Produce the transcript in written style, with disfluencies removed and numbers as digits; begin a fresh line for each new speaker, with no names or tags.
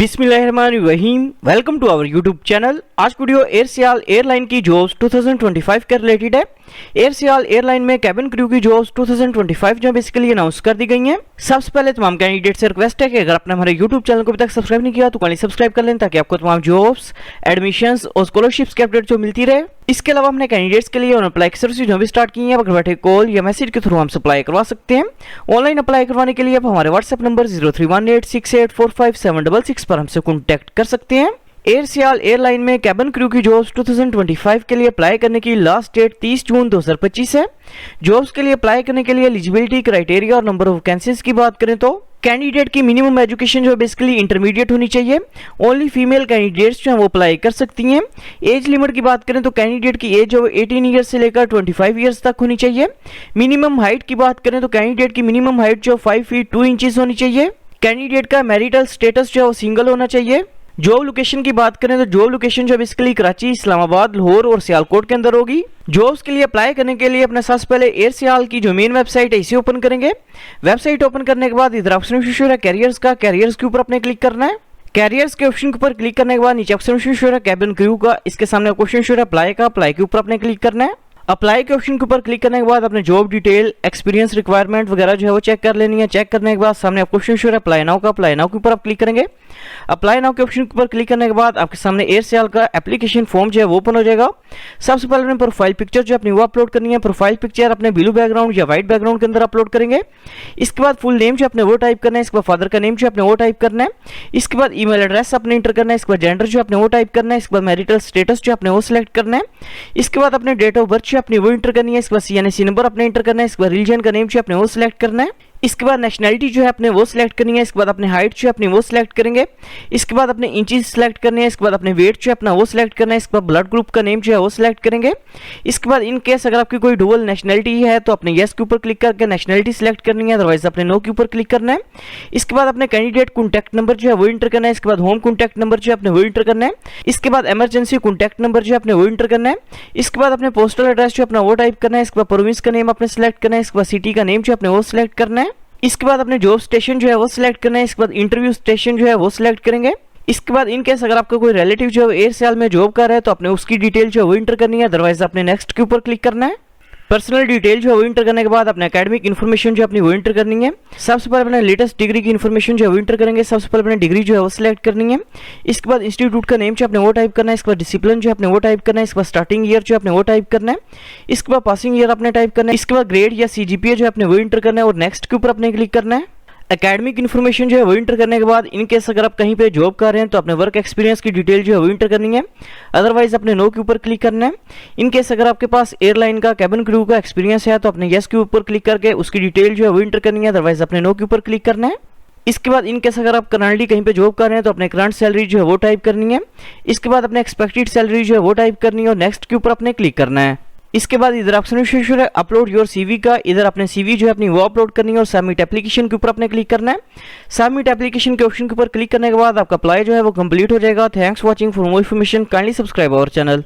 बिस्मिल्लाहिर्रहमानिर्रहीम। Welcome to our YouTube channel. आज video AirSial airline की जॉब्स 2025 के रिलेटेड है। एयरसियाल एयरलाइन में कैबिन क्रू की जॉब्स 2025 जो बेसिकली अनाउंस कर दी गई हैं। सबसे पहले तमाम कैंडिडेट से रिक्वेस्ट है कि अगर आपने हमारे यूट्यूब चैनल को अभी तक सब्सक्राइब नहीं किया तो काइंडली सब्सक्राइब कर लें ताकि आपको तमाम जॉब्स, एडमिशंस और स्कॉलरशिप्स के अपडेट जो मिलती रहे। इसके अलावा हमने कैंडिडेट्स के लिए अप्लाई की सर्विस जो भी स्टार्ट की है, घर बैठे कॉल या मैसेज के थ्रू हमसे अप्लाई करवा सकते हैं। ऑनलाइन अप्लाई करवाने के लिए आप हमारे व्हाट्सएप नंबर 0318684576 पर हमसे कॉन्टैक्ट कर सकते हैं। एयरसियाल एयरलाइन में कैबिन क्रू की जॉब्स 2025 के लिए अप्लाई करने की लास्ट डेट 30 जून 2025 है। जॉब्स के लिए अप्लाई करने के लिए एलिजिबिलिटी क्राइटेरिया और नंबर ऑफ वैकेंसीज की बात करें तो कैंडिडेट की मिनिमम एजुकेशन जो बेसिकली इंटरमीडिएट होनी चाहिए। ओनली फीमेल कैंडिडेट्स जो है वो अप्लाई कर सकती हैं। एज लिमिट की बात करें तो कैंडिडेट की एज जो 18 ईयर्स से लेकर 25 ईयर्स तक होनी चाहिए। मिनिमम हाइट की बात करें तो कैंडिडेट की मिनिमम हाइट जो 5 फीट 2 इंचेस होनी चाहिए। कैंडिडेट का मैरिटल स्टेटस जो है वो सिंगल होना चाहिए। जॉब लोकेशन की बात करें तो जॉब लोकेशन जो बेसिकली कराची, इस्लामाबाद, लाहौर और सियालकोट के अंदर होगी। जॉब्स के लिए अप्लाई करने के लिए अपने सबसे पहले एयरसियाल की जो मेन वेबसाइट है इसे ओपन करेंगे। वेबसाइट ओपन करने के बाद इधर ऑप्शन शो है कैरियर्स का, कैरियर्स के ऊपर अपने क्लिक करना है। कैरियर्स के ऑप्शन के ऊपर क्लिक करने के बाद नीचे ऑप्शन शो है कैबिन क्रू का, इसके सामने क्वेश्चन शो है अप्लाई का, अप्लाई के ऊपर अपने क्लिक करना है। अप्लाई के ऑप्शन के ऊपर क्लिक करने के बाद अपने जॉब डिटेल, एक्सपीरियंस, रिक्वायरमेंट वगैरह जो है वो चेक कर लेनी है। चेक करने के बाद सामने आपको क्वेश्चन शो है अप्लाई नाउ का, अप्लाई नाउ के ऊपर आप क्लिक करेंगे। अप्लाई नाउ के ऑप्शन के ऊपर क्लिक करने के बाद आपके सामने एयरसियाल का एप्लीकेशन फॉर्म जो है वो ओपन हो जाएगा। सबसे पहले अपने प्रोफाइल पिक्चर जो अपनी वो अपलोड करनी है। प्रोफाइल पिक्चर अपने ब्लू बैकग्राउंड या व्हाइट बैकग्राउंड के अंदर अपलोड करेंगे। इसके बाद फुल नेम जो अपने वो टाइप करना है। इसके बाद फादर का नेम जो अपने वो टाइप करना है। इसके बाद ईमेल एड्रेस अपने इंटर करना है। इसके बाद जेंडर जो अपने वो टाइप करना है। इसके बाद मैरिटल स्टेटस जो अपने वो सिलेक्ट करना है। इसके बाद अपने डेट ऑफ बर्थ जो अपनी वो इंटर करनी है। इसके बाद CNC नंबर अपने इंटर करना है। इसके बाद रिलीजन का नेम जो अपने वो सिलेक्ट करना है। इसके बाद नेशनैलिटी जो है अपने वो सिलेक्ट करनी है। इसके बाद अपने हाइट जो है अपनी वो सिलेक्ट करेंगे। इसके बाद अपने इंचेस सिलेक्ट करने हैं। इसके बाद अपने वेट जो है अपना वो सिलेक्ट करना है। इसके बाद ब्लड ग्रुप का नेम जो है वो सिलेक्ट करेंगे। इसके बाद इन केस अगर आपकी कोई डुअल नेशनैलिटी है तो अपने येस के ऊपर क्लिक करके नेशनैलिटी सिलेक्ट करनी है, अदरवाइज अपने नो के ऊपर क्लिक करना है। इसके बाद अपने कैंडिडेट कॉन्टैक्ट नंबर जो है वो इंटर करना है। इसके बाद होम कॉन्टैक्ट नंबर जो है अपने वो इंटर करना है। इसके बाद इमरजेंसी कॉन्टैक्ट नंबर जो है अपने वो इंटर करना है। इसके बाद अपने पोस्टल एड्रेस जो अपना वो टाइप करना है। इसके बाद प्रोविंस का नेम अपने सिलेक्ट करना है। इसके बाद सिटी का नेम जो अपने वो सिलेक्ट करना है। इसके बाद अपने जॉब स्टेशन जो है वो सिलेक्ट करना है। इसके बाद इंटरव्यू स्टेशन जो है वो सिलेक्ट करेंगे। इसके बाद इन केस अगर आपका कोई रिलेटिव जो है एयरसियाल में जॉब कर रहा है तो अपने उसकी डिटेल जो है वो इंटर करनी है, अदरवाइज अपने नेक्स्ट के ऊपर क्लिक करना है। पर्सनल डिटेल जो है वो इंटर करने के बाद अपने एकेडमिक इन्फॉर्मेशन जो अपनी वो इंटर करनी है। सबसे पहले अपने लेटेस्ट डिग्री की इन्फॉर्मेशन जो है वो इंटर करेंगे। सबसे पहले अपने डिग्री जो है वो सिलेक्ट करनी है। इसके बाद इंस्टीट्यूट का नेम जो अपने वो टाइप करना है। इसके बाद डिसिप्लिन जो अपने वो टाइप करना है। इसके बाद स्टार्टिंग ईयर जो अपने वो टाइप करना है। इसके बाद पासिंग ईयर अपने टाइप करना है। इसके बाद ग्रेड या CGPA जो अपने वो इंटर करना है और नेक्स्ट के ऊपर अपने क्लिक करना है। एकेडमिक इन्फॉर्मेशन जो है वो इंटर करने के बाद इन केस अगर आप कहीं पे जॉब कर रहे हैं तो अपने वर्क एक्सपीरियंस की डिटेल जो है वो इंटर करनी है, अदरवाइज अपने नो के ऊपर क्लिक करना है। इन केस अगर आपके पास एयरलाइन का कैबिन क्रू का एक्सपीरियंस है तो अपने येस के ऊपर क्लिक करके उसकी डिटेल जो है वो इंटर करनी है, अदरवाइज अपने नो के ऊपर क्लिक करना है। इसके बाद इन केस अगर आप करंटली कहीं पे जॉब कर रहे हैं तो अपने करंट सैलरी जो है वो टाइप करनी है। इसके बाद अपने एक्सपेक्टेड सैलरी जो है वो टाइप करनी है और नेक्स्ट के ऊपर अपने क्लिक करना है। इसके बाद इधर ऑप्शन है अपलोड योर CV का, इधर अपने CV जो है अपनी वो अपलोड करनी है और सबमिट एप्लीकेशन के ऊपर अपने क्लिक करना है। सबमिट एप्लीकेशन के ऑप्शन के ऊपर क्लिक करने के बाद आपका अप्लाई जो है वो कंप्लीट हो जाएगा। Thanks for watching. For more information kindly subscribe our channel.